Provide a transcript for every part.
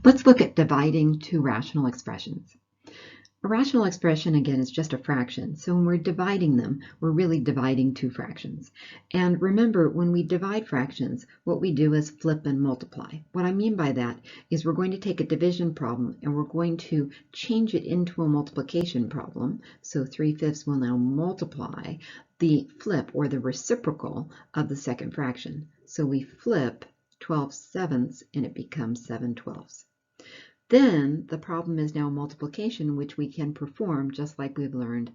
Let's look at dividing two rational expressions. A rational expression, again, is just a fraction. So when we're dividing them, we're really dividing two fractions. And remember, when we divide fractions, what we do is flip and multiply. What I mean by that is we're going to take a division problem and we're going to change it into a multiplication problem. So 3/5 will now multiply the flip or the reciprocal of the second fraction. So we flip 12/7 and it becomes 7/12. Then the problem is now multiplication, which we can perform just like we've learned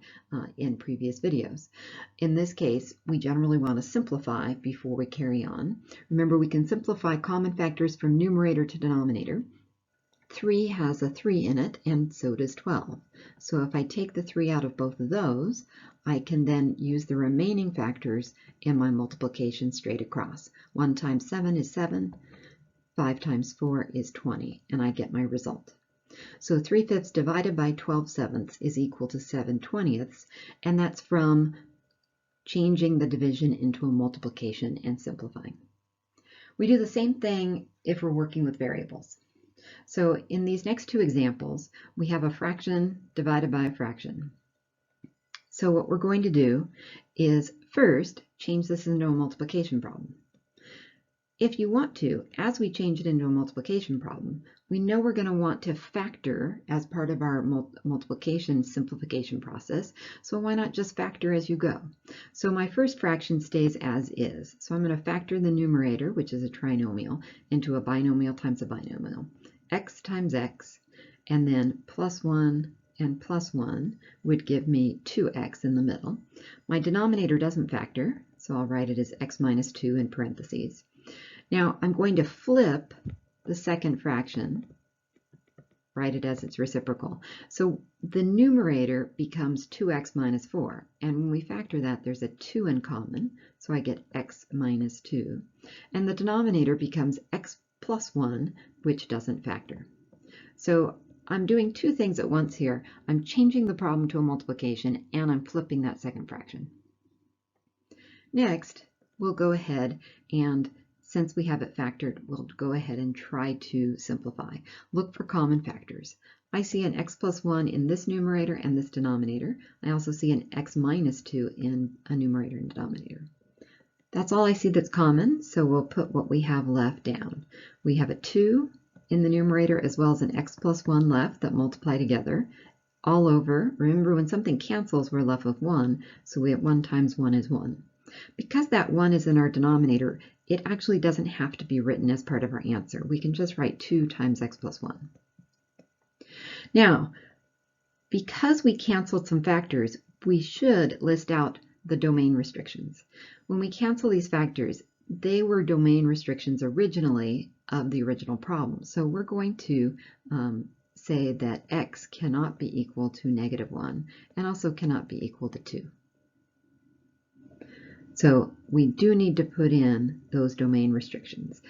in previous videos. In this case, we generally want to simplify before we carry on. Remember, we can simplify common factors from numerator to denominator. 3 has a 3 in it, and so does 12. So if I take the 3 out of both of those, I can then use the remaining factors in my multiplication straight across. 1 times 7 is 7. 5 times 4 is 20, and I get my result. So 3/5 divided by 12/7 is equal to 7/20, and that's from changing the division into a multiplication and simplifying. We do the same thing if we're working with variables. So in these next two examples, we have a fraction divided by a fraction. So what we're going to do is first change this into a multiplication problem. If you want to, as we change it into a multiplication problem, we know we're going to want to factor as part of our multiplication simplification process, so why not just factor as you go? So my first fraction stays as is. So I'm going to factor the numerator, which is a trinomial, into a binomial times a binomial. X times x, and then plus 1 and plus 1 would give me 2x in the middle. My denominator doesn't factor, so I'll write it as x minus 2 in parentheses. Now I'm going to flip the second fraction, write it as its reciprocal. So the numerator becomes 2x minus 4, and when we factor that, there's a 2 in common, so I get x minus 2. And the denominator becomes x plus 1, which doesn't factor. So I'm doing two things at once here. I'm changing the problem to a multiplication, and I'm flipping that second fraction. Next, we'll go ahead and since we have it factored, we'll go ahead and try to simplify. Look for common factors. I see an x plus 1 in this numerator and this denominator. I also see an x minus 2 in a numerator and denominator. That's all I see that's common, so we'll put what we have left down. We have a 2 in the numerator as well as an x plus 1 left that multiply together. All over, remember when something cancels, we're left with 1, so we have 1 times 1 is 1. Because that 1 is in our denominator, it actually doesn't have to be written as part of our answer. We can just write 2 times x plus 1. Now, because we canceled some factors, we should list out the domain restrictions. When we cancel these factors, they were domain restrictions originally of the original problem. So we're going to say that x cannot be equal to -1 and also cannot be equal to 2. So we do need to put in those domain restrictions.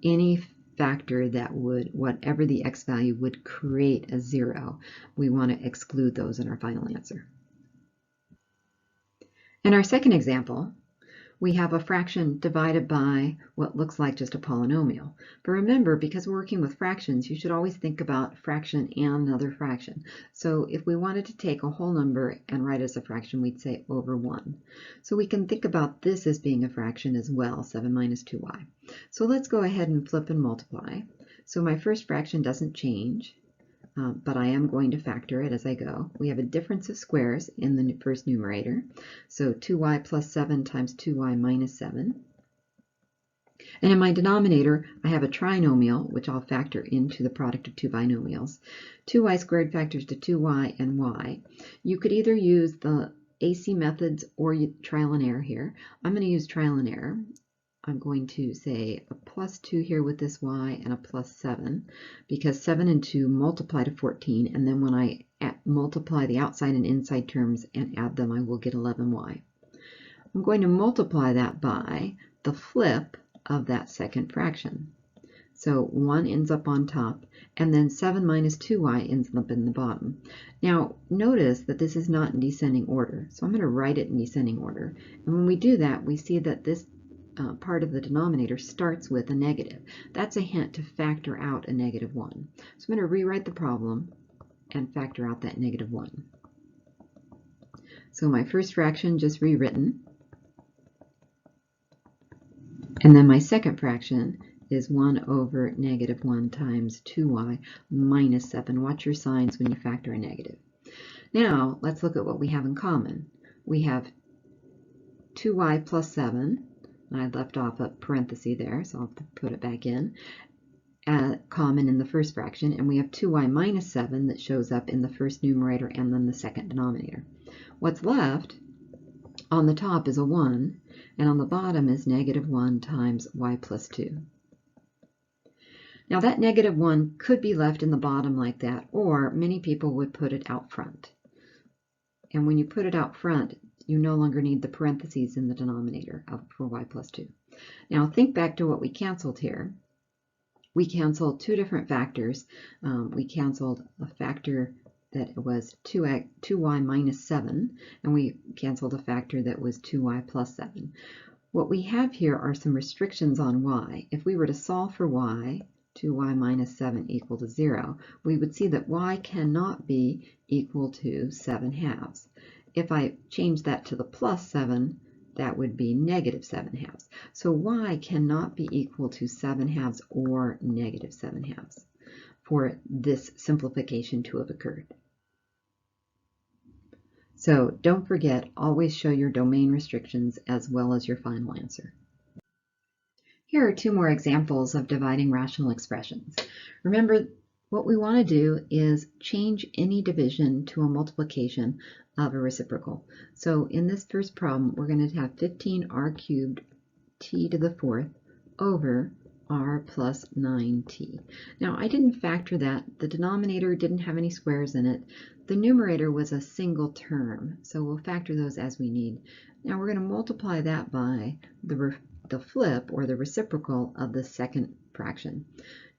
Any factor that would, whatever the x value would create a 0, we want to exclude those in our final answer. In our second example, we have a fraction divided by what looks like just a polynomial. But remember, because we're working with fractions, you should always think about fraction and another fraction. So if we wanted to take a whole number and write it as a fraction, we'd say over 1. So we can think about this as being a fraction as well, 7 minus 2y. So let's go ahead and flip and multiply. So my first fraction doesn't change, but I am going to factor it as I go. We have a difference of squares in the first numerator. So 2y plus 7 times 2y minus 7. And in my denominator, I have a trinomial, which I'll factor into the product of two binomials. 2y squared factors to 2y and y. You could either use the AC methods or trial and error here. I'm going to use trial and error. I'm going to say a plus 2 here with this y and a plus 7 because 7 and 2 multiply to 14, and then when I multiply the outside and inside terms and add them, I will get 11y. I'm going to multiply that by the flip of that second fraction. So 1 ends up on top, and then 7 minus 2y ends up in the bottom. Now notice that this is not in descending order, so I'm going to write it in descending order. And when we do that, we see that this part of the denominator starts with a negative. That's a hint to factor out a negative 1. So I'm going to rewrite the problem and factor out that negative 1. So my first fraction just rewritten. And then my second fraction is 1 over negative 1 times 2y minus 7. Watch your signs when you factor a negative. Now, let's look at what we have in common. We have 2y plus 7. I left off a parenthesis there, so I'll have to put it back in. Common in the first fraction, and we have 2y minus 7 that shows up in the first numerator and then the second denominator. What's left on the top is a 1, and on the bottom is negative 1 times y plus 2. Now that negative 1 could be left in the bottom like that, or many people would put it out front. And when you put it out front, you no longer need the parentheses in the denominator for y plus 2. Now think back to what we canceled here. We canceled two different factors. We canceled a factor that was 2y minus 7, and we canceled a factor that was 2y plus 7. What we have here are some restrictions on y. If we were to solve for y, 2y minus 7 equal to 0, we would see that y cannot be equal to 7 halves. If I change that to the plus 7, that would be negative 7 halves. So y cannot be equal to 7 halves or negative 7 halves for this simplification to have occurred. So don't forget, always show your domain restrictions as well as your final answer. Here are two more examples of dividing rational expressions. Remember, what we want to do is change any division to a multiplication of a reciprocal. So in this first problem, we're going to have 15r cubed t to the fourth over r plus 9t. Now, I didn't factor that. The denominator didn't have any squares in it. The numerator was a single term, so we'll factor those as we need. Now, we're going to multiply that by the flip, or the reciprocal, of the second fraction.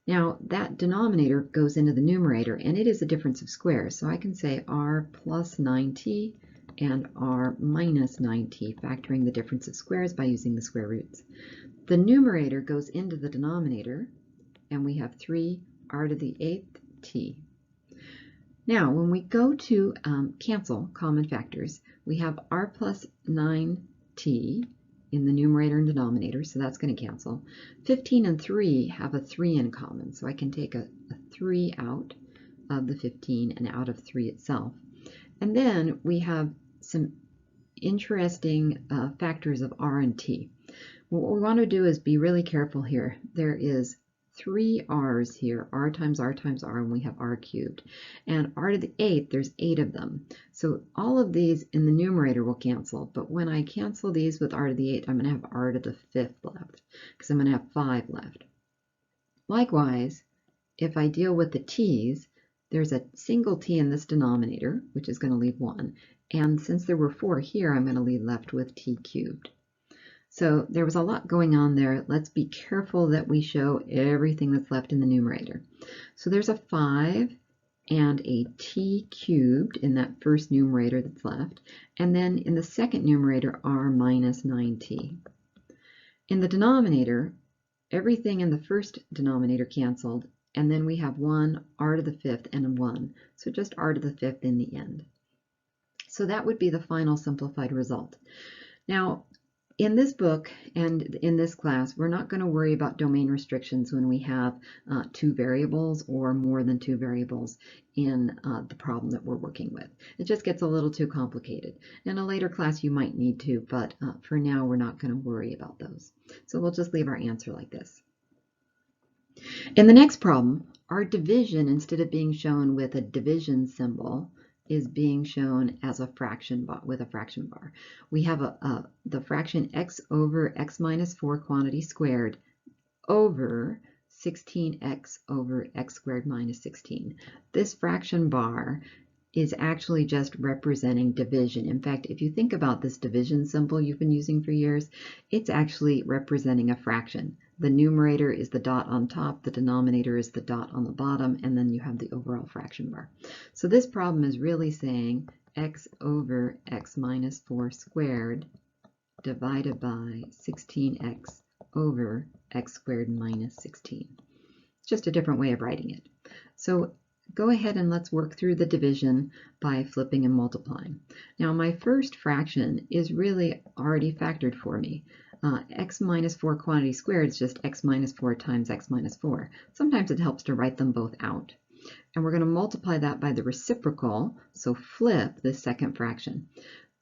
Now, that denominator goes into the numerator, and it is a difference of squares. So I can say r plus 9t and r minus 9t, factoring the difference of squares by using the square roots. The numerator goes into the denominator, and we have 3r to the 8th t. Now, when we go to cancel common factors, we have r plus 9t in the numerator and denominator, so that's going to cancel. 15 and 3 have a 3 in common, so I can take a 3 out of the 15 and out of 3 itself. And then we have some interesting factors of r and t. What we want to do is be really careful here. There is 3 r's here, r times r times r, and we have r cubed. And r to the 8th, there's 8 of them. So all of these in the numerator will cancel, but when I cancel these with r to the 8th, I'm going to have r to the 5th left, because I'm going to have 5 left. Likewise, if I deal with the t's, there's a single t in this denominator, which is going to leave 1. And since there were 4 here, I'm going to leave left with t cubed. So there was a lot going on there. Let's be careful that we show everything that's left in the numerator. So there's a 5 and a t cubed in that first numerator that's left. And then in the second numerator, r minus 9t. In the denominator, everything in the first denominator canceled. And then we have 1, r to the 5th, and a 1. So just r to the 5th in the end. So that would be the final simplified result. Now, in this book and in this class, we're not going to worry about domain restrictions when we have 2 variables or more than 2 variables in the problem that we're working with. It just gets a little too complicated. In a later class, you might need to, but for now, we're not going to worry about those. So we'll just leave our answer like this. In the next problem, our division, instead of being shown with a division symbol, is being shown as a fraction bar, with a fraction bar. We have the fraction x over x minus 4 quantity squared over 16x over x squared minus 16. This fraction bar is actually just representing division. In fact, if you think about this division symbol you've been using for years, it's actually representing a fraction. The numerator is the dot on top, the denominator is the dot on the bottom, and then you have the overall fraction bar. So this problem is really saying x over x minus 4 squared divided by 16x over x squared minus 16. It's just a different way of writing it. So go ahead and let's work through the division by flipping and multiplying. Now my first fraction is really already factored for me. X minus 4 quantity squared is just x minus 4 times x minus 4. Sometimes it helps to write them both out. And we're going to multiply that by the reciprocal, so flip this second fraction.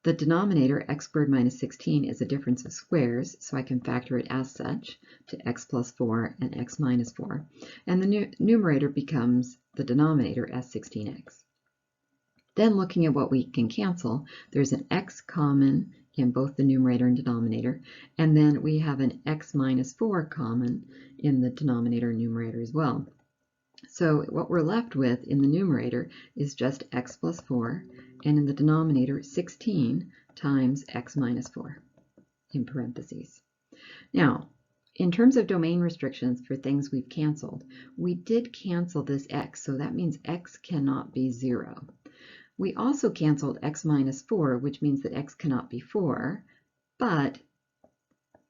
The denominator, x squared minus 16, is a difference of squares, so I can factor it as such to x plus 4 and x minus 4. And the numerator becomes the denominator as 16x. Then looking at what we can cancel, there's an x common in both the numerator and denominator, and then we have an x minus 4 common in the denominator and numerator as well. So what we're left with in the numerator is just x plus 4, and in the denominator 16 times x minus 4 in parentheses. Now, in terms of domain restrictions for things we've canceled, we did cancel this x, so that means x cannot be 0. We also canceled x minus 4, which means that x cannot be 4, but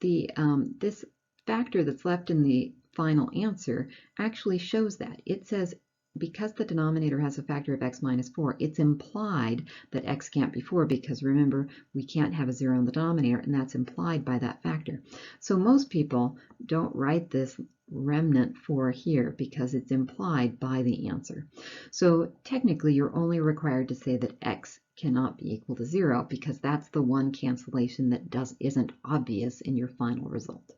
this factor that's left in the final answer actually shows that. It says because the denominator has a factor of x minus 4, it's implied that x can't be 4 because remember, we can't have a 0 in the denominator, and that's implied by that factor. So most people don't write this remnant 4 here because it's implied by the answer. So technically, you're only required to say that x cannot be equal to 0 because that's the one cancellation that isn't obvious in your final result.